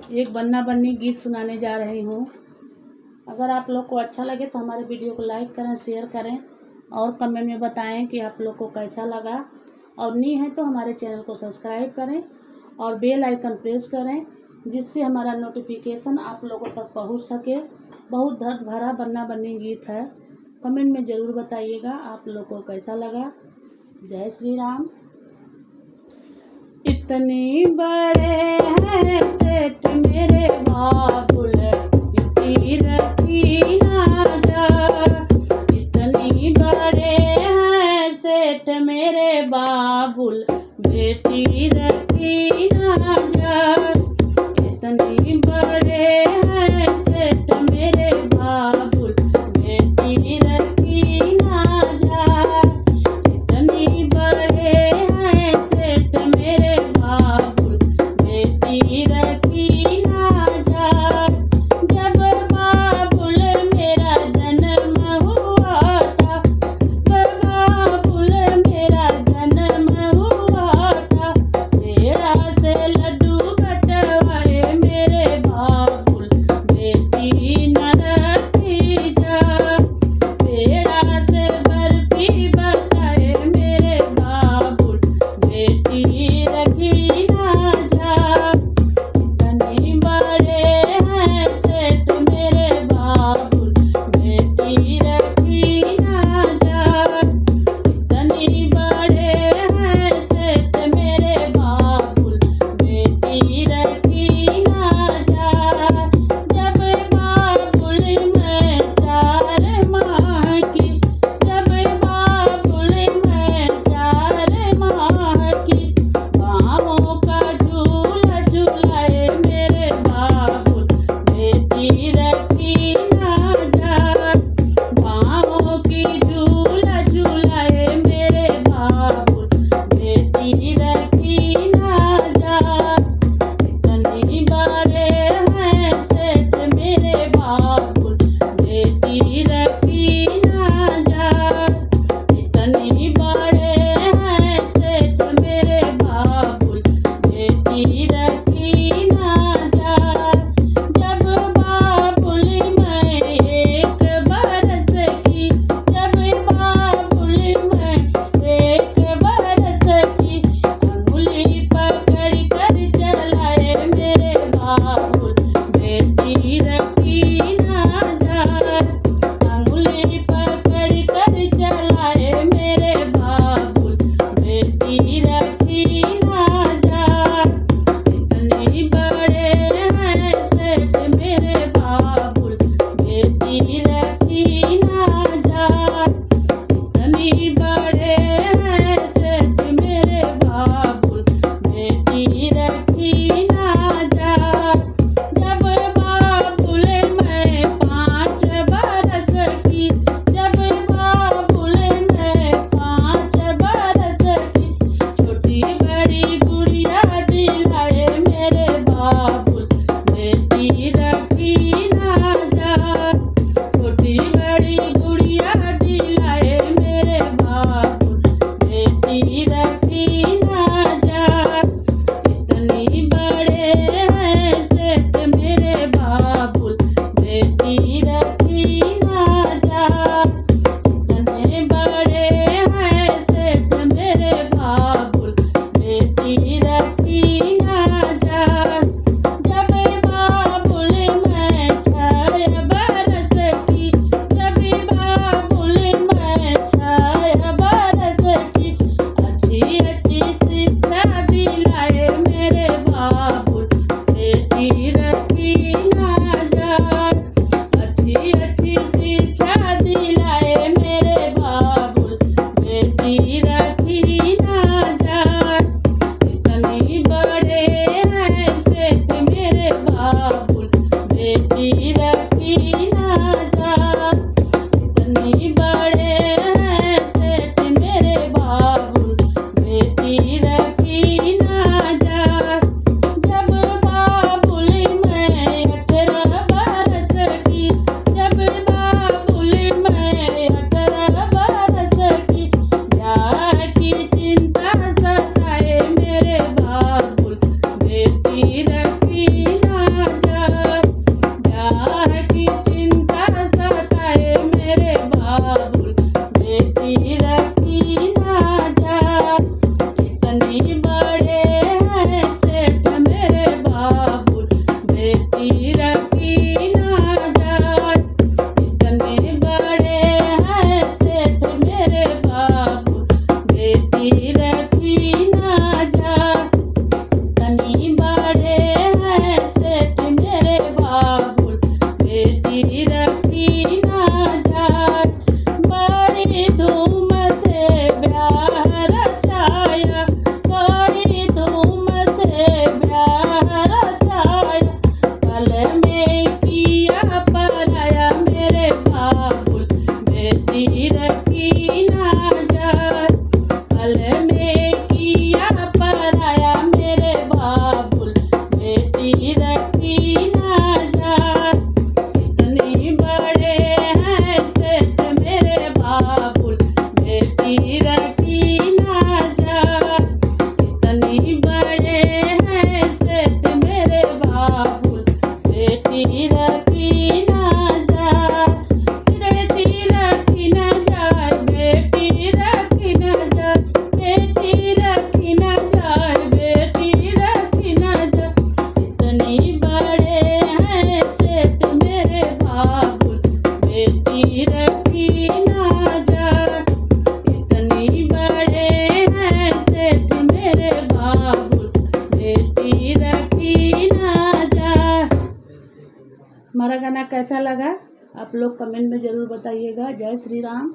एक बन्ना बन्नी गीत सुनाने जा रही हूँ। अगर आप लोग को अच्छा लगे तो हमारे वीडियो को लाइक करें, शेयर करें और कमेंट में बताएं कि आप लोग को कैसा लगा। और नहीं है तो हमारे चैनल को सब्सक्राइब करें और बेल आइकन प्रेस करें, जिससे हमारा नोटिफिकेशन आप लोगों तक पहुंच सके। बहुत दर्द भरा बन्ना बन्नी गीत है। कमेंट में ज़रूर बताइएगा आप लोग को कैसा लगा। जय श्री राम। इतने बड़े हैं सेठ मेरे बाबुल, यूपी रखी ना जा। इतनी बड़े हैं सेठ मेरे बाबुल, बेटी रखी ना जा। इतनी बड़े हैं सेठ मेरे बाबुल, बेटी रखी ना जा। इतनी बड़े हैं सेठ मेरे बाबुल, बेटी रखी ना जा। जब बाबुल मेरा जन्म हुआ था, जब बाबुल मेरा जन्म हुआ था, पेड़ा से लड्डू बटवाए मेरे बाबुल, बेटी न रखी जा। पेड़ा से बर्फी बताए मेरे बाबुल, बेटी रखी ना जा। इतने बड़े हैं सेठ मेरे बाबुल, बेटी रखी ना जा। इतनी बड़े हैं सेठ मेरे बाबुल, बेटी रखी ना जा। जब बाबुल मैं 4 माह की, जब बाबुल मैं 4 माह की, बाहों का झूला झूलाए मेरे बाबुल, बेटी रखी ना जा। बाहों की झूला झूलाए मेरे बाबुल, बेटी रखी ना जा। इतनी बड़े हैं सेठ मेरे बाबुल, बेटी रखी ना जा। इतनी बड़े हैं सेठ मेरे बाबुल, बेटी रखी ना जा। जब बाबुल मैं 1 बरस की, जब बाबुल मैं 1 बरस की, अंगुली पकड़ कर चलाए मेरे बाबुल, बेटी रखी ना जा। अंगुली पकड़ कर चलाए मेरे बाबुल, बेटी रखी ना जा। इतनी बड़े हैं सेठ मेरे बाबुल, बेटी रखी ना जा। इतनी बड़े हैं सेठ मेरे बाबुल, बेटी रखी ना जा। जब बाबुल मैं 5 बरस की, जब बाबुल मैं 5 बरस की, छोटी बड़ी गुड़िया दिलाए मेरे बाबुल, बेटी रखी ना जा। छोटी बड़ी गुड़िया दिलाए मेरे बाबुल, बेटी रखी ना जा। इतनी बड़े हैं सेठ मेरे बाबुल, बेटी रखी ना जा। इतने बड़े हैं सेठ मेरे बाबुल, बेटी रखी ना जा। जब बाबुल मैं 6 बरस की, जब बाबुल मैं 6 बरस की, अच्छी अच्छी शिक्षा दिलाए मेरे बाबुल, बेटी रखी ना जा। अच्छी अच्छी शिक्षा दिलाए मेरे बाबुल, बेटी रखी ना जा। इतनी बड़े हैं सेठ मेरे बाबुल, बेटी रखी ना जा। इतनी बड़े हैं सेठ मेरे बाबुल, बेटी रखी ना जा। जब बाबुल मैं 18 बरस की, जब बाबुल मैं 18 बरस की, ब्याह की चिंता सताए मेरे बाबुल, बेटी रखी ना गाना कैसा लगा आप लोग कमेंट में ज़रूर बताइएगा। जय श्री राम।